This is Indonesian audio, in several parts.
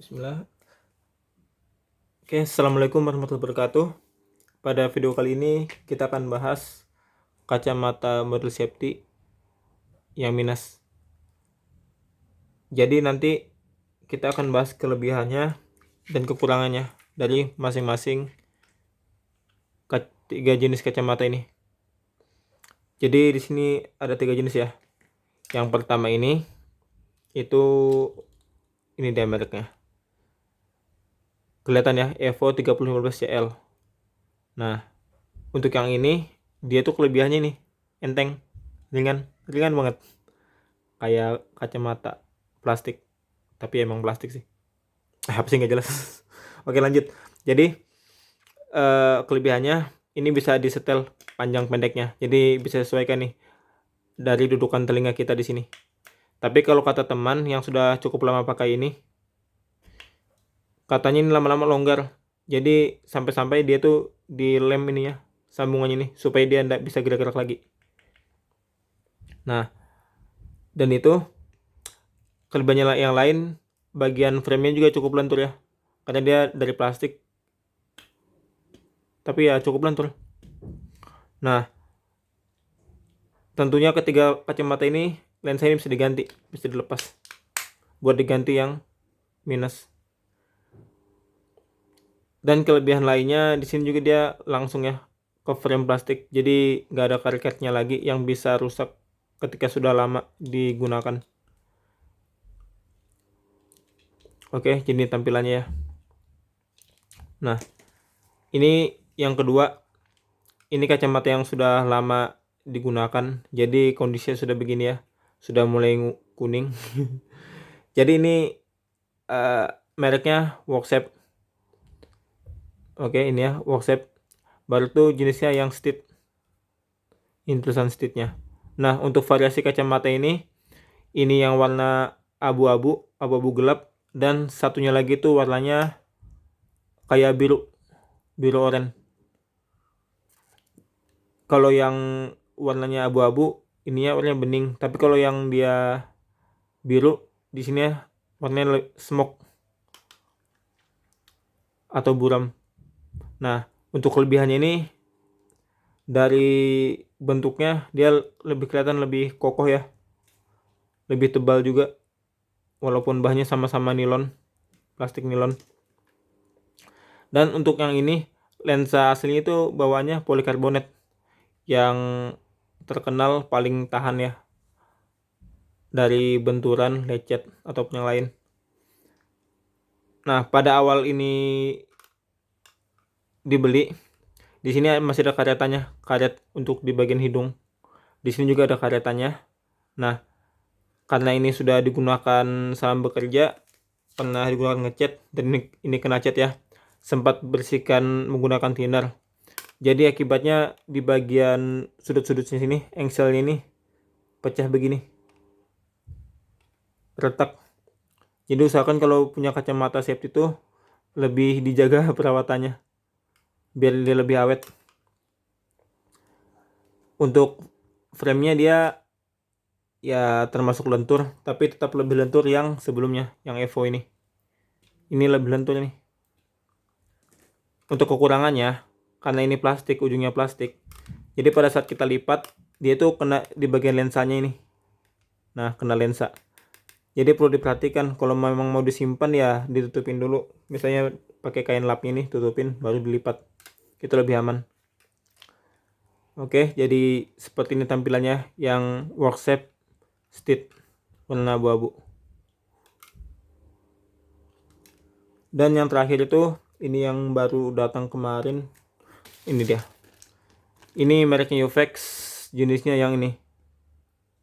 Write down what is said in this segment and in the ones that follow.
Bismillah. Oke, assalamualaikum warahmatullahi wabarakatuh. Pada video kali ini kita akan bahas kacamata model safety yang minus. Jadi nanti kita akan bahas kelebihannya dan kekurangannya dari masing-masing tiga jenis kacamata ini. Jadi di sini ada 3 jenis ya. Yang pertama ini dia mereknya. Kelihatan ya, Evo 3015 CL. Nah, untuk yang ini dia tuh kelebihannya nih enteng, ringan banget, kayak kacamata plastik, tapi emang plastik sih. Apa sih, nggak jelas. Oke, lanjut. Jadi kelebihannya ini bisa disetel panjang pendeknya, jadi bisa sesuaikan nih dari dudukan telinga kita di sini. Tapi kalau kata teman yang sudah cukup lama pakai ini, katanya ini lama-lama longgar. Jadi sampai-sampai dia tuh dilem ininya, sambungannya ini, supaya dia nggak bisa gerak-gerak lagi. Nah, dan itu kelebihannya yang lain, bagian frame-nya juga cukup lentur ya, karena dia dari plastik, tapi ya cukup lentur. Nah, tentunya ketiga kacamata ini lensa ini bisa diganti, bisa dilepas buat diganti yang minus. Dan kelebihan lainnya di sini juga dia langsung ya ke frame plastik, jadi nggak ada karetnya lagi yang bisa rusak ketika sudah lama digunakan. Oke, jadi tampilannya ya. Nah, ini yang kedua, ini kacamata yang sudah lama digunakan, jadi kondisinya sudah begini ya, sudah mulai kuning. Jadi ini mereknya Workshape. Oke, ini ya Workshape. Baru tuh jenisnya yang Stitch, ini tulisan Stitchnya. Nah, untuk variasi kacamata ini yang warna abu-abu gelap, dan satunya lagi tuh warnanya kayak biru oranye. Kalau yang warnanya abu-abu ininya warnanya bening, tapi kalau yang dia biru di sini ya warnanya smoke atau buram. Nah, untuk kelebihannya ini dari bentuknya dia lebih kelihatan lebih kokoh ya, lebih tebal juga, walaupun bahannya sama-sama nilon, plastik nilon. Dan untuk yang ini lensa aslinya itu bawaannya polikarbonat yang terkenal paling tahan ya dari benturan, lecet ataupun yang lain. Nah, pada awal ini dibeli, di sini masih ada karetannya, karet untuk di bagian hidung. Di sini juga ada karetannya. Nah, karena ini sudah digunakan selama bekerja, pernah digunakan ngecat, dan ini kena cat ya, sempat bersihkan menggunakan thinner. Jadi akibatnya di bagian sudut-sudutnya sini, engselnya ini pecah begini, retak. Jadi usahakan kalau punya kacamata safety itu lebih dijaga perawatannya biar dia lebih awet. Untuk frame-nya dia ya termasuk lentur, tapi tetap lebih lentur yang sebelumnya, yang Evo ini. Ini lebih lentur nih. Untuk kekurangannya, karena ini plastik, ujungnya plastik, jadi pada saat kita lipat dia tuh kena di bagian lensanya ini. Nah, kena lensa. Jadi perlu diperhatikan, kalau memang mau disimpan ya ditutupin dulu, misalnya pakai kain lapnya ini, tutupin baru dilipat, itu lebih aman. Oke, jadi seperti ini tampilannya yang Workshape Stitch warna abu-abu. Dan yang terakhir itu ini yang baru datang kemarin, ini dia. Ini mereknya Uvex, jenisnya yang ini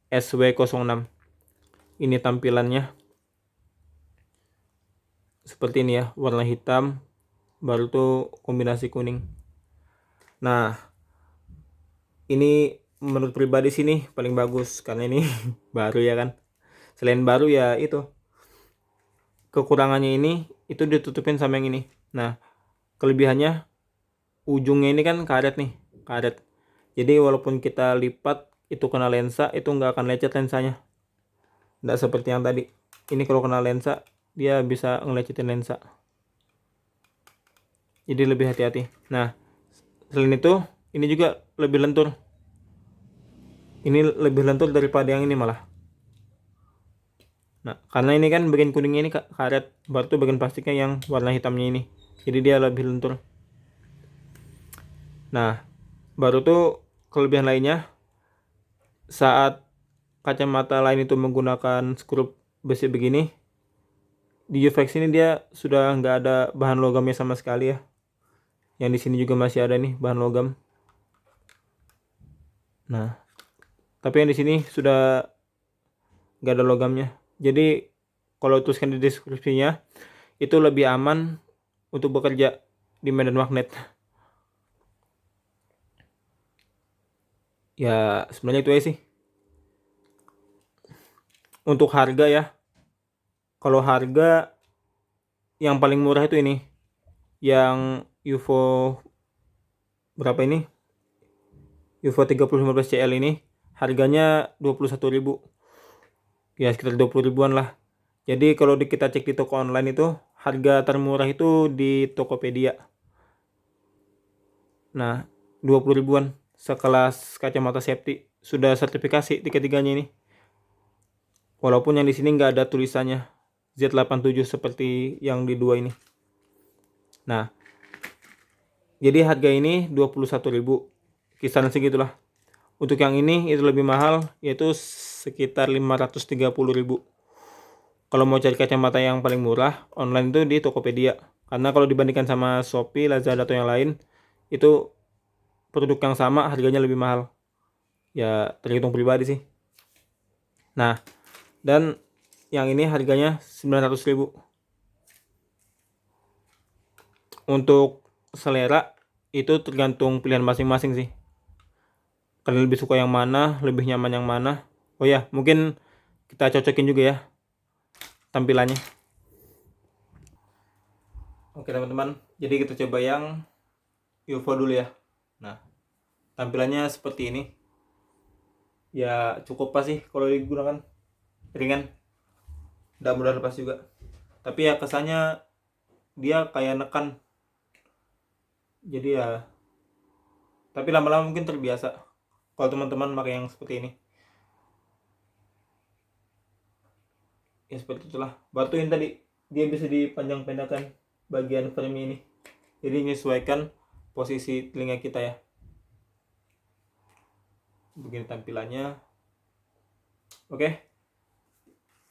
SW06. Ini tampilannya seperti ini ya, warna hitam, baru tuh kombinasi kuning. Nah, ini menurut pribadi sini paling bagus karena ini baru ya kan. Selain baru ya itu kekurangannya, ini itu ditutupin sama yang ini. Nah, kelebihannya ujungnya ini kan karet nih, karet. Jadi walaupun kita lipat itu kena lensa, itu nggak akan lecet lensanya, nggak seperti yang tadi. Ini kalau kena lensa dia bisa ngelecetin lensa, jadi lebih hati-hati. Nah, selain itu ini juga lebih lentur, ini lebih lentur daripada yang ini malah. Nah, karena ini kan bagian kuningnya ini karet, baru tuh bagian plastiknya yang warna hitamnya ini, jadi dia lebih lentur. Nah, baru tuh kelebihan lainnya, saat kacamata lain itu menggunakan skrup besi begini, di Uvex ini dia sudah nggak ada bahan logamnya sama sekali ya. Yang di sini juga masih ada nih bahan logam. Nah, tapi yang di sini sudah nggak ada logamnya. Jadi kalau tuliskan di deskripsinya, itu lebih aman untuk bekerja di medan magnet. Ya sebenarnya itu aja sih. Untuk harga ya, kalau harga yang paling murah itu ini, yang UFO berapa ini, UFO 3015 CL ini harganya 21.000, ya sekitar 20 ribuan lah. Jadi kalau kita cek di toko online itu, harga termurah itu di Tokopedia. Nah, 20 ribuan sekelas kacamata safety, sudah sertifikasi tiga-tiganya ini. Walaupun yang di sini nggak ada tulisannya Z87 seperti yang di dua ini. Nah, jadi harga ini 21.000, kisaran segitulah. Untuk yang ini itu lebih mahal, yaitu sekitar 530.000. Kalau mau cari kacamata yang paling murah online itu di Tokopedia. Karena kalau dibandingkan sama Shopee, Lazada atau yang lain, itu produk yang sama harganya lebih mahal. Ya terhitung pribadi sih. Nah, dan yang ini harganya 900.000. Untuk selera itu tergantung pilihan masing-masing sih. Kalian lebih suka yang mana, lebih nyaman yang mana. Oh ya, mungkin kita cocokin juga ya tampilannya. Oke teman-teman, jadi kita coba yang UFO dulu ya. Nah, tampilannya seperti ini. Ya cukup pas sih kalau digunakan, ringan, tidak mudah lepas juga. Tapi ya kesannya dia kayak nekan. Jadi ya, tapi lama-lama mungkin terbiasa kalau teman-teman pakai yang seperti ini. Ya seperti itulah. Batu yang tadi dia bisa dipanjang-pendekkan bagian frame ini. Jadi menyesuaikan posisi telinga kita ya. Begini tampilannya. Oke.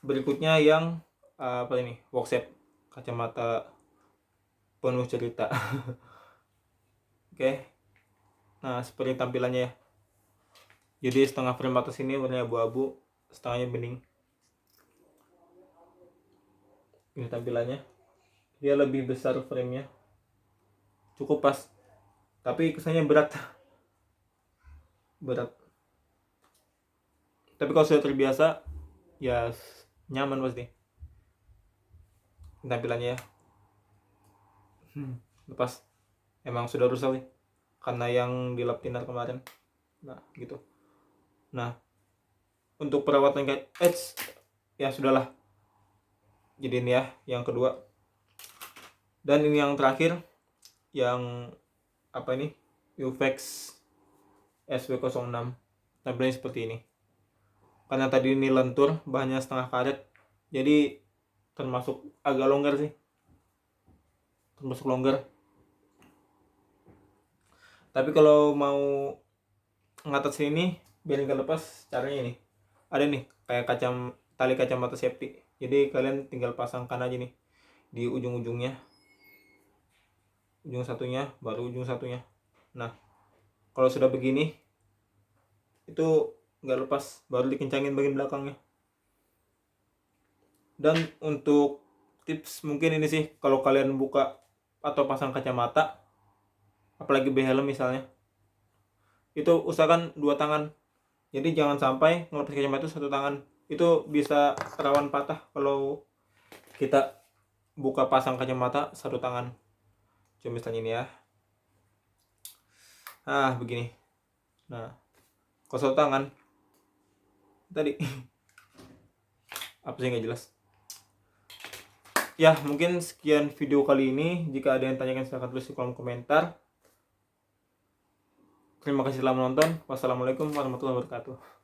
Berikutnya yang apa ini? Workshop kacamata penuh cerita. Oke. Nah, seperti tampilannya ya. Jadi setengah frame atas ini warna abu-abu, setengahnya bening. Ini tampilannya. Dia lebih besar framenya. Cukup pas. Tapi kesannya berat. Berat. Tapi kalau sudah terbiasa, ya nyaman pasti. Tampilannya ya. Lepas. Emang sudah rusak nih. Karena yang di lap tinar kemarin. Nah, gitu. Nah, untuk perawatan kayak ya sudahlah. Jadi ini ya yang kedua. Dan ini yang terakhir, yang apa ini? Uvex SW06. Tampilannya seperti ini. Karena tadi ini lentur, bahannya setengah karet, jadi termasuk agak longgar sih. Termasuk longgar. Tapi kalau mau ngatasin ini biar nggak lepas, caranya ini. Ada nih kayak tali kacamata safety. Jadi kalian tinggal pasangkan aja nih di ujung-ujungnya. Ujung satunya, baru ujung satunya. Nah, kalau sudah begini, itu nggak lepas, baru dikencangin bagian belakangnya. Dan untuk tips mungkin ini sih, kalau kalian buka atau pasang kacamata, apalagi behelm misalnya, itu usahakan 2 tangan. Jadi jangan sampai ngelepas kacamata itu 1 tangan. Itu bisa rawan patah kalau kita buka pasang kacamata 1 tangan. Coba misalnya ini ya. Nah, begini. Nah, kalau 1 tangan tadi apa sih nggak jelas. Ya, mungkin sekian video kali ini. Jika ada yang tanyakan silahkan tulis di kolom komentar. Terima kasih telah menonton. Wassalamualaikum warahmatullahi wabarakatuh.